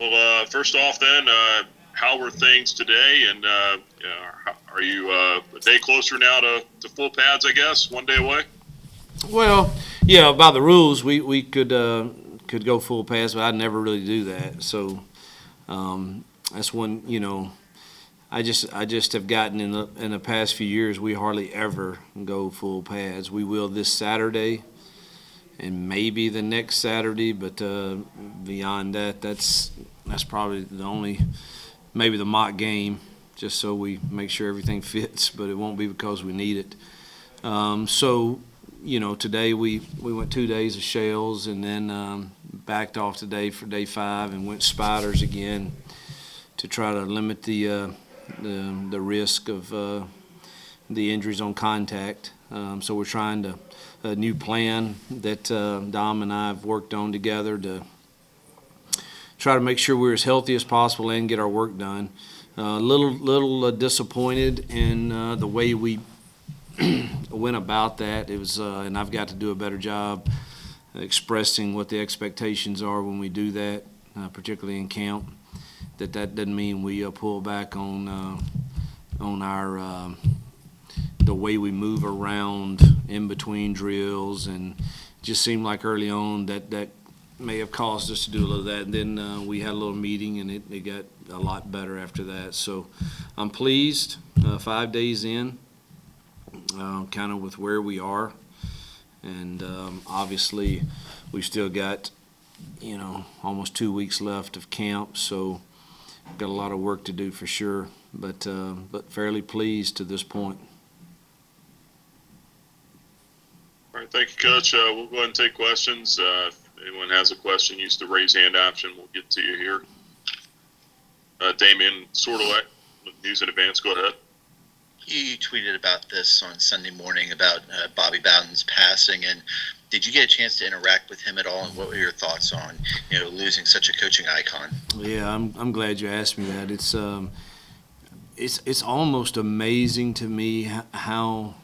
Well, first off, then, how were things today? And are you a day closer now to full pads? I guess 1 day away. Well, yeah, by the rules, we could go full pass, but I'd never really do that. So that's one, I just have gotten in the past few years, we hardly ever go full pads. We will this Saturday and maybe the next Saturday, but beyond that, that's probably the only, maybe the mock game, just so we make sure everything fits. But it won't be because we need it. Today we went 2 days of shells, and then backed off today for day 5 and went spiders again to try to limit the risk of the injuries on contact. So we're trying to a new plan that Dom and I have worked on together to try to make sure we're as healthy as possible and get our work done. Little disappointed in the way we went about that. It was, and I've got to do a better job expressing what the expectations are when we do that, particularly in camp. That doesn't mean we pull back on our the way we move around in between drills, and just seemed like early on that may have caused us to do a little of that. And then we had a little meeting, and it got a lot better after that. So I'm pleased. 5 days in, kind of with where we are, and obviously we've still got almost 2 weeks left of camp, so got a lot of work to do for sure, but fairly pleased to this point. All right, thank you, Coach. We'll go ahead and take questions. If anyone has a question, use the raise hand option. We'll get to you here. Damian Sordelek, News in Advance. Go ahead. You tweeted about this on Sunday morning about Bobby Bowden's passing, and did you get a chance to interact with him at all? And what were your thoughts on losing such a coaching icon? Yeah, I'm glad you asked me that. It's almost amazing to me how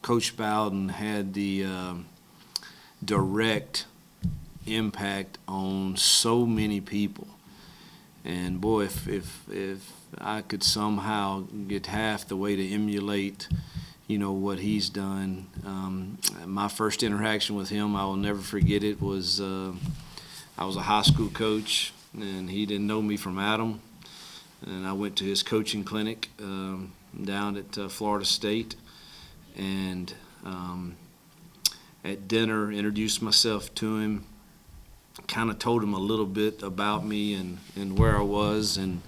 Coach Bowden had the direct impact on so many people. And boy, if I could somehow get half the way to emulate, what he's done. My first interaction with him, I will never forget it, was I was a high school coach, and he didn't know me from Adam. And I went to his coaching clinic down at Florida State, and at dinner introduced myself to him, kind of told him a little bit about me and where I was, and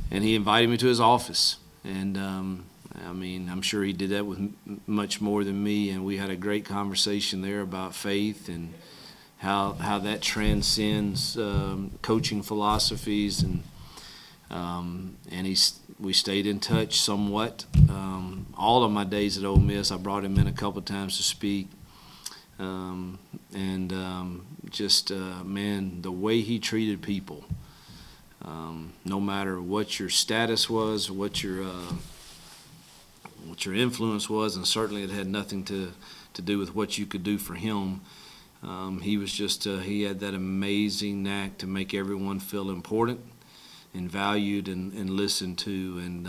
he invited me to his office. And I'm sure he did that with much more than me, and we had a great conversation there about faith and how that transcends coaching philosophies, and we stayed in touch somewhat. All of my days at Ole Miss, I brought him in a couple of times to speak. Man, the way he treated people, no matter what your status was, what your influence was, and certainly it had nothing to do with what you could do for him. He was just he had that amazing knack to make everyone feel important and valued and listened to. And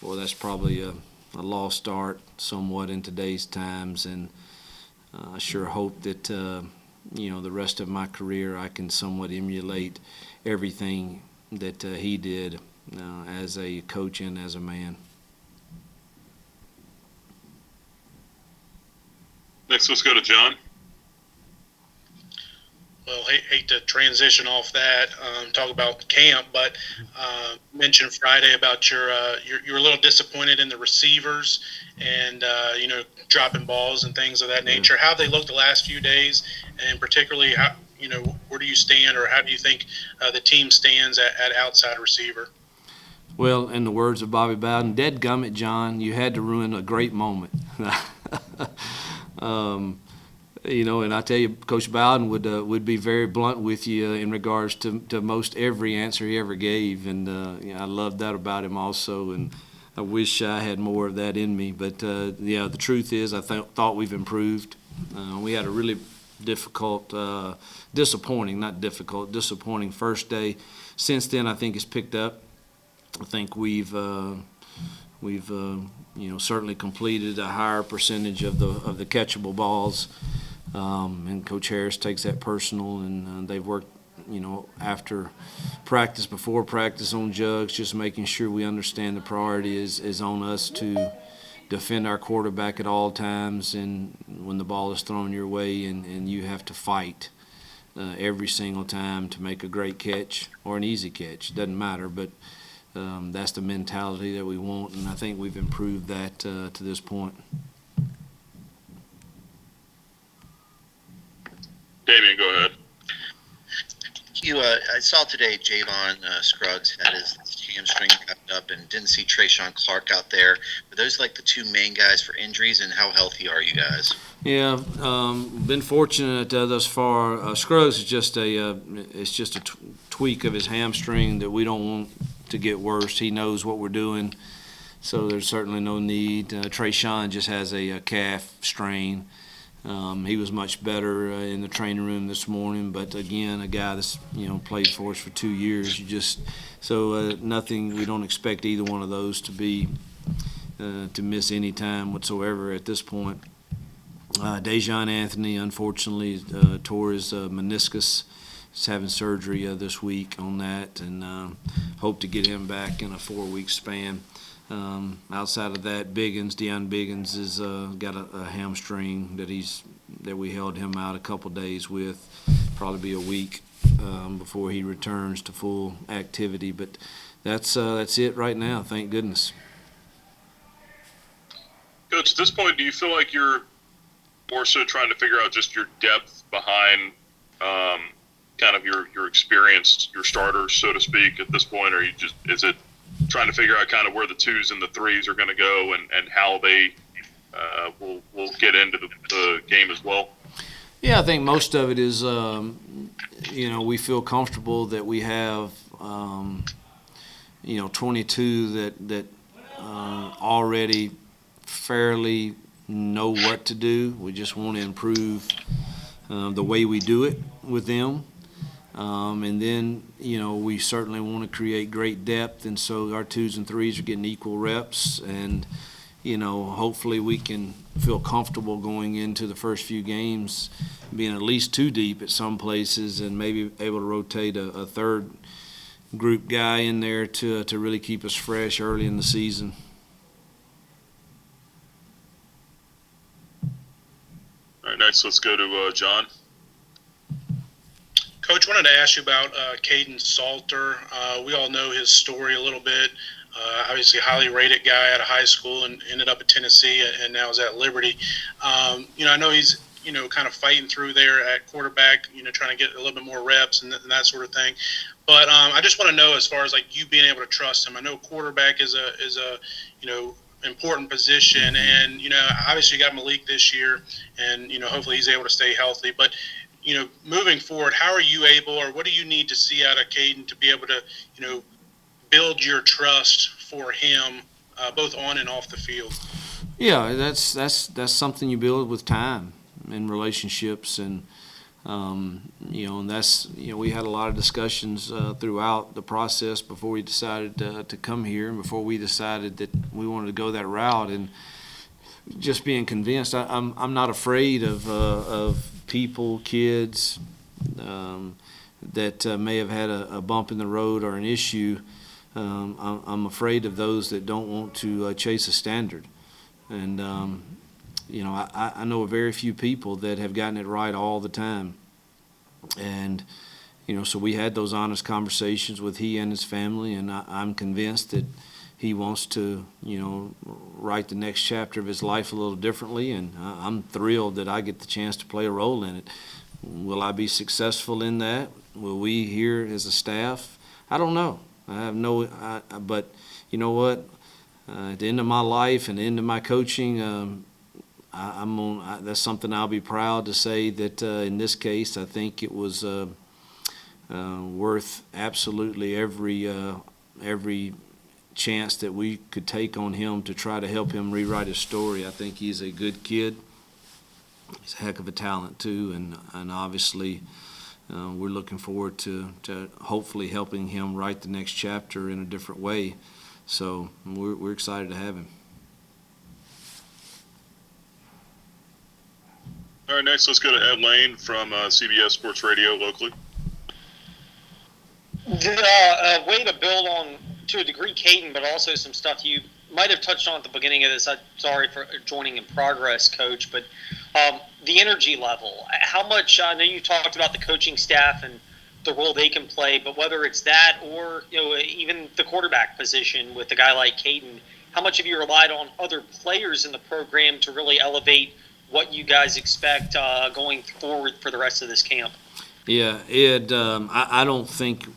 that's probably a lost art somewhat in today's times. And I sure hope that the rest of my career I can somewhat emulate everything that he did as a coach and as a man. Next, let's go to John. Well, hate to transition off that, talk about camp, but mentioned Friday about you're a little disappointed in the receivers and dropping balls and things of that nature. How have they looked the last few days, and particularly how where do you stand, or how do you think the team stands at outside receiver? Well, in the words of Bobby Bowden, "Dadgummit, John, you had to ruin a great moment." And I tell you, Coach Bowden would be very blunt with you in regards to most every answer he ever gave, and I love that about him also. And I wish I had more of that in me. But the truth is, I thought we've improved. We had a really disappointing first day. Since then, I think it's picked up. I think we've certainly completed a higher percentage of the catchable balls, and Coach Harris takes that personal, and they've worked, after practice, before practice on jugs, just making sure we understand the priority is on us to defend our quarterback at all times, and when the ball is thrown your way, and you have to fight every single time to make a great catch or an easy catch. It doesn't matter, but that's the mentality that we want, and I think we've improved that to this point. Damian, go ahead. Hugh, I saw today Javon Scruggs had his hamstring wrapped up and didn't see Trayshawn Clark out there. Were those like the two main guys for injuries, and how healthy are you guys? Yeah, been fortunate thus far. Scruggs is just a tweak of his hamstring that we don't want to get worse. He knows what we're doing, so there's certainly no need. Trayshawn just has a calf strain. He was much better in the training room this morning, but again, a guy that's played for us for 2 years. Nothing. We don't expect either one of those to be to miss any time whatsoever at this point. Dejon Anthony, unfortunately, tore his meniscus. He's having surgery this week on that, and hope to get him back in a 4-week span. Outside of that, Deion Biggins has got a hamstring that we held him out a couple days with. Probably be a week before he returns to full activity. But that's it right now. Thank goodness. Coach, at this point, do you feel like you're more so trying to figure out just your depth behind kind of your experienced, your starters, so to speak, at this point, or is it trying to figure out kind of where the 2s and the 3s are going to go and how they will get into the game as well? Yeah, I think most of it is, we feel comfortable that we have, 22 that already fairly know what to do. We just want to improve the way we do it with them. And then, we certainly want to create great depth, and so our 2s and 3s are getting equal reps, and, hopefully we can feel comfortable going into the first few games being at least 2 deep at some places and maybe able to rotate a third group guy in there to really keep us fresh early in the season. All right, next let's go to John. Coach, wanted to ask you about Kaden Salter. We all know his story a little bit. Obviously, highly rated guy out of high school and ended up at Tennessee and now is at Liberty. I know he's, kind of fighting through there at quarterback, trying to get a little bit more reps and that sort of thing. But I just want to know, as far as like you being able to trust him. I know quarterback is a important position, and obviously you got Malik this year, and hopefully he's able to stay healthy. But moving forward, how are you able, or what do you need to see out of Kaden to be able to, build your trust for him, both on and off the field? Yeah, that's something you build with time and relationships, and and that's we had a lot of discussions throughout the process before we decided to come here, and before we decided that we wanted to go that route, and just being convinced. I'm not afraid of people, kids that may have had a bump in the road or an issue. I'm afraid of those that don't want to chase a standard. And, I know very few people that have gotten it right all the time. And, so we had those honest conversations with he and his family, and I'm convinced that he wants to, write the next chapter of his life a little differently, and I'm thrilled that I get the chance to play a role in it. Will I be successful in that? Will we here as a staff? I don't know. I have but you know what? At the end of my life and the end of my coaching, that's something I'll be proud to say that in this case, I think it was worth absolutely every chance that we could take on him to try to help him rewrite his story. I think he's a good kid. he's a heck of a talent too, and obviously we're looking forward to hopefully helping him write the next chapter in a different way. So we're excited to have him. All right, next let's go to Ed Lane from CBS Sports Radio locally. The way to build on, to a degree, Kaden, but also some stuff you might have touched on at the beginning of this. I'm sorry for joining in progress, Coach, but the energy level. How much? I know you talked about the coaching staff and the role they can play, but whether it's that or even the quarterback position with a guy like Kaden, how much have you relied on other players in the program to really elevate what you guys expect going forward for the rest of this camp? Yeah, Ed, I don't think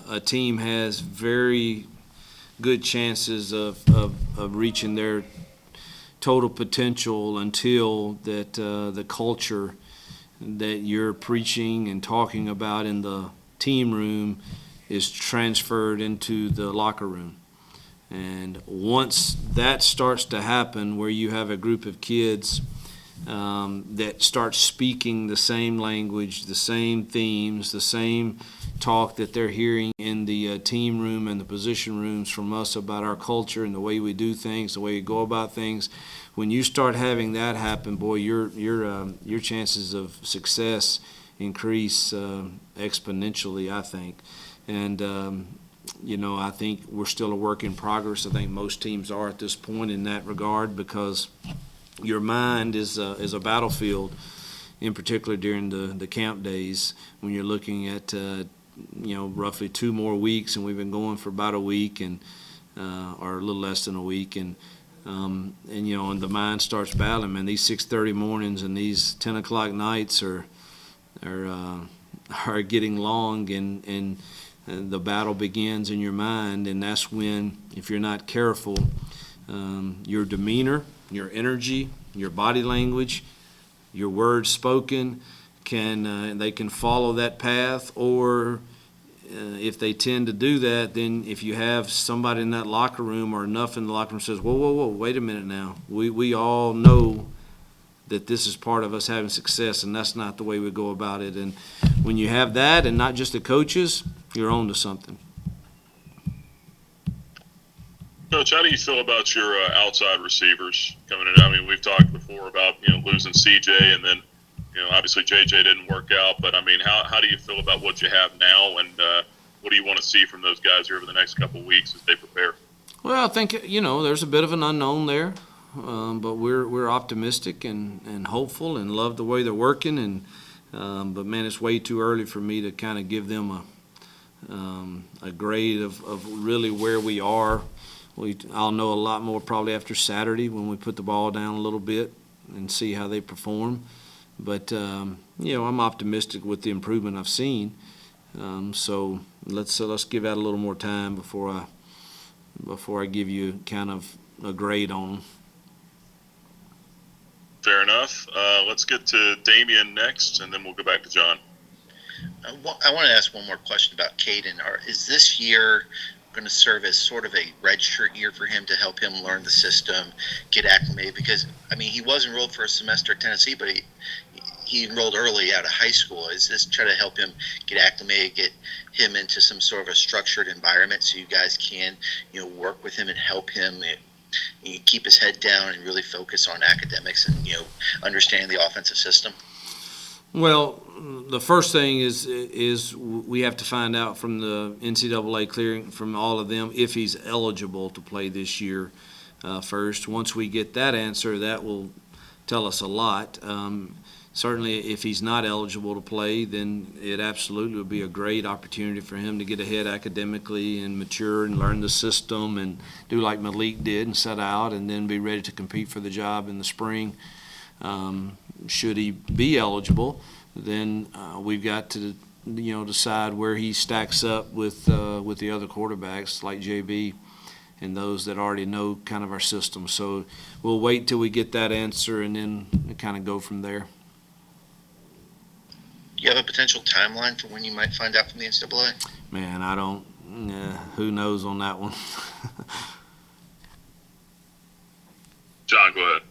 a team has very good chances of reaching their total potential until that the culture that you're preaching and talking about in the team room is transferred into the locker room. And once that starts to happen, where you have a group of kids that start speaking the same language, the same themes, the same talk that they're hearing in the team room and the position rooms from us about our culture and the way we do things, the way we go about things. When you start having that happen, boy, your chances of success increase exponentially, I think. And I think we're still a work in progress. I think most teams are at this point in that regard, because your mind is a battlefield, in particular during the camp days, when you're looking at roughly 2 more weeks, and we've been going for about a week or a little less than a week, and the mind starts battling. Man, these 6:30 mornings and these 10 o'clock nights are getting long, and the battle begins in your mind, and that's when, if you're not careful, your demeanor, your energy, your body language, your words spoken they can follow that path, or if they tend to do that, then if you have somebody in that locker room or enough in the locker room says, whoa, wait a minute now. We all know that this is part of us having success, and that's not the way we go about it. And when you have that, and not just the coaches, you're on to something. Coach, how do you feel about your outside receivers coming in? I mean, we've talked before about losing CJ, and then obviously JJ didn't work out. But I mean, how do you feel about what you have now, and what do you want to see from those guys here over the next couple of weeks as they prepare? Well, I think there's a bit of an unknown there, but we're optimistic and hopeful and love the way they're working. And but man, it's way too early for me to kind of give them a grade of really where we are. I'll know a lot more probably after Saturday when we put the ball down a little bit and see how they perform. But I'm optimistic with the improvement I've seen. So let's give that a little more time before I give you kind of a grade on them. Fair enough. Let's get to Damian next, and then we'll go back to John. I want to ask one more question about Kaden. Is this year going to serve as sort of a redshirt year for him to help him learn the system, get acclimated? Because, I mean, he was enrolled for a semester at Tennessee, but he enrolled early out of high school. Is this try to help him get acclimated, get him into some sort of a structured environment so you guys can, work with him and help him keep his head down and really focus on academics and, understanding the offensive system? Well, the first thing is we have to find out from the NCAA clearing from all of them if he's eligible to play this year first. Once we get that answer, that will tell us a lot. Certainly, if he's not eligible to play, then it absolutely would be a great opportunity for him to get ahead academically and mature and learn the system and do like Malik did and set out and then be ready to compete for the job in the spring. Should he be eligible, then we've got to decide where he stacks up with the other quarterbacks like JB and those that already know kind of our system. So we'll wait till we get that answer and then kind of go from there. Do you have a potential timeline for when you might find out from the NCAA? Man, I don't. Who knows on that one? John, go ahead.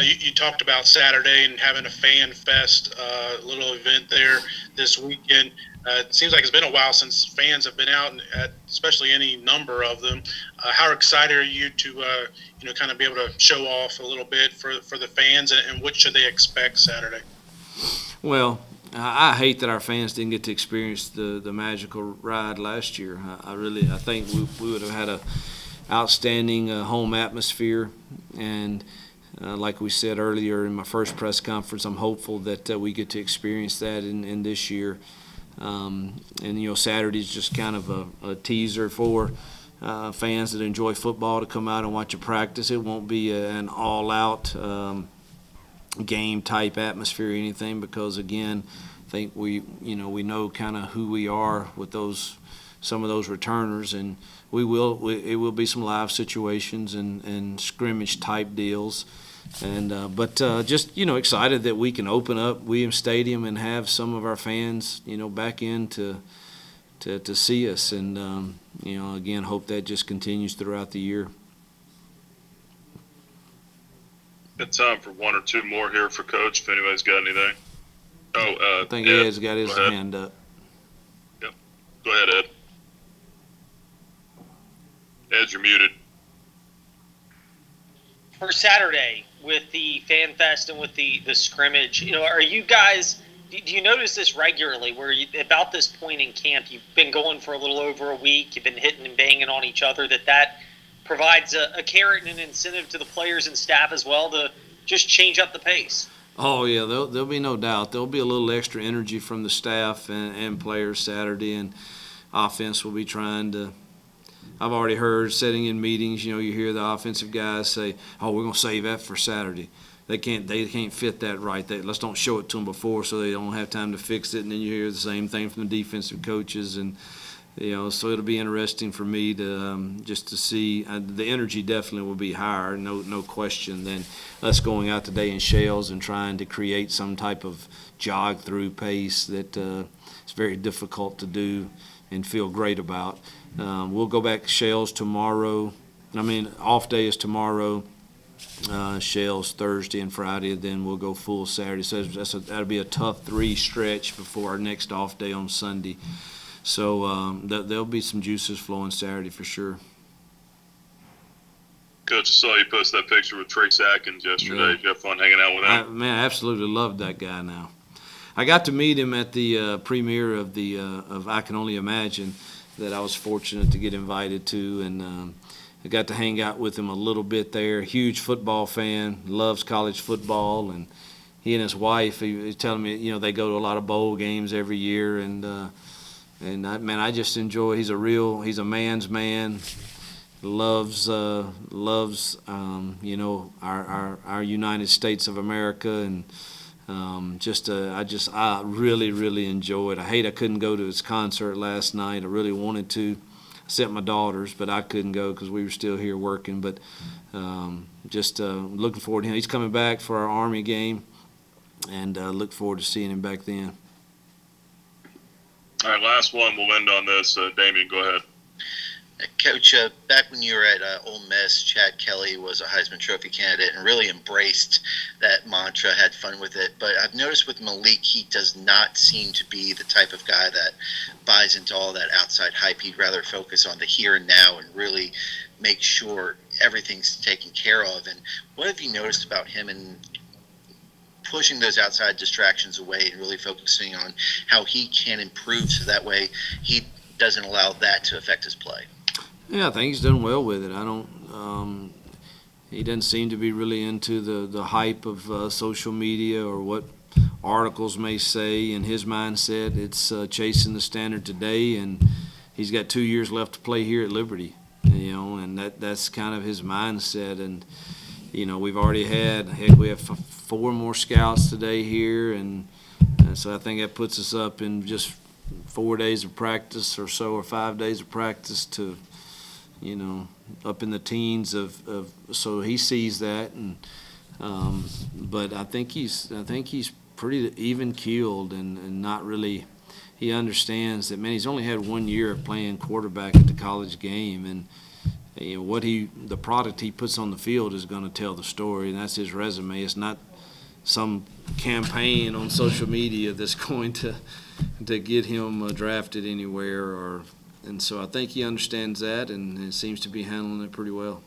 You talked about Saturday and having a fan fest little event there this weekend. It seems like it's been a while since fans have been out, at especially any number of them. How excited are you to kind of be able to show off a little bit for the fans, and what should they expect Saturday? Well, I hate that our fans didn't get to experience the magical ride last year. I think we would have had a outstanding home atmosphere, and like we said earlier in my first press conference, I'm hopeful that we get to experience that in this year. And Saturday's just kind of a teaser for fans that enjoy football to come out and watch a practice. It won't be an all-out game type atmosphere or anything, because again, I think we know kind of who we are with some of those returners, and it will be some live situations and scrimmage type deals. And but just excited that we can open up Williams Stadium and have some of our fans back in to see us, and again, hope that just continues throughout the year. Got time for one or two more here for Coach, if anybody's got anything. I think Ed, Ed's got his hand up. Yep. Go ahead, Ed. Ed, you're muted. For Saturday, with the fan fest and with the scrimmage, are you guys, do you notice this regularly, where about this point in camp, you've been going for a little over a week, you've been hitting and banging on each other, that provides a carrot and an incentive to the players and staff as well to just change up the pace? Oh, yeah, there'll be no doubt. There'll be a little extra energy from the staff and players Saturday, and offense will be trying to – I've already heard sitting in meetings, you hear the offensive guys say, oh, we're going to save that for Saturday. They can't fit that right. Let's don't show it to them before so they don't have time to fix it. And then you hear the same thing from the defensive coaches. And, so it'll be interesting for me to just to see. The energy definitely will be higher, no question, than us going out today in shells and trying to create some type of jog-through pace that it's very difficult to do and feel great about. We'll go back to shells tomorrow. Off day is tomorrow. Shells Thursday and Friday, then we'll go full Saturday. So that'll be a tough 3 stretch before our next off day on Sunday. So there'll be some juices flowing Saturday for sure. Coach, I saw you post that picture with Trace Adkins yesterday. Yeah. Did you have fun hanging out with him? I absolutely loved that guy now. I got to meet him at the premiere of I Can Only Imagine that I was fortunate to get invited to, and I got to hang out with him a little bit there. Huge football fan, loves college football, and he and his wife, he was telling me, they go to a lot of bowl games every year, and I just enjoy. He's a man's man. Loves our United States of America, and I really enjoyed. I hate I couldn't go to his concert last night. I really wanted to. I sent my daughters, but I couldn't go because we were still here working. But looking forward to him. He's coming back for our Army game, and look forward to seeing him back then. All right, last one. We'll end on this. Damian, go ahead. Coach, back when you were at Ole Miss, Chad Kelly was a Heisman Trophy candidate and really embraced that mantra, had fun with it. But I've noticed with Malik, he does not seem to be the type of guy that buys into all that outside hype. He'd rather focus on the here and now and really make sure everything's taken care of. And what have you noticed about him in pushing those outside distractions away and really focusing on how he can improve so that way he doesn't allow that to affect his play? Yeah, I think he's done well with it. He doesn't seem to be really into the hype of social media or what articles may say. In his mindset, it's chasing the standard today, and he's got 2 years left to play here at Liberty, and that's kind of his mindset. And, we've already we have 4 more scouts today here, and so I think that puts us up in just 4 days of practice or so, or 5 days of practice to up in the teens so he sees that, and but I think he's pretty even keeled and not really. He understands that, man, he's only had 1 year of playing quarterback at the college game, the product he puts on the field is going to tell the story, and that's his resume. It's not some campaign on social media that's going to get him drafted anywhere. And so I think he understands that, and seems to be handling it pretty well.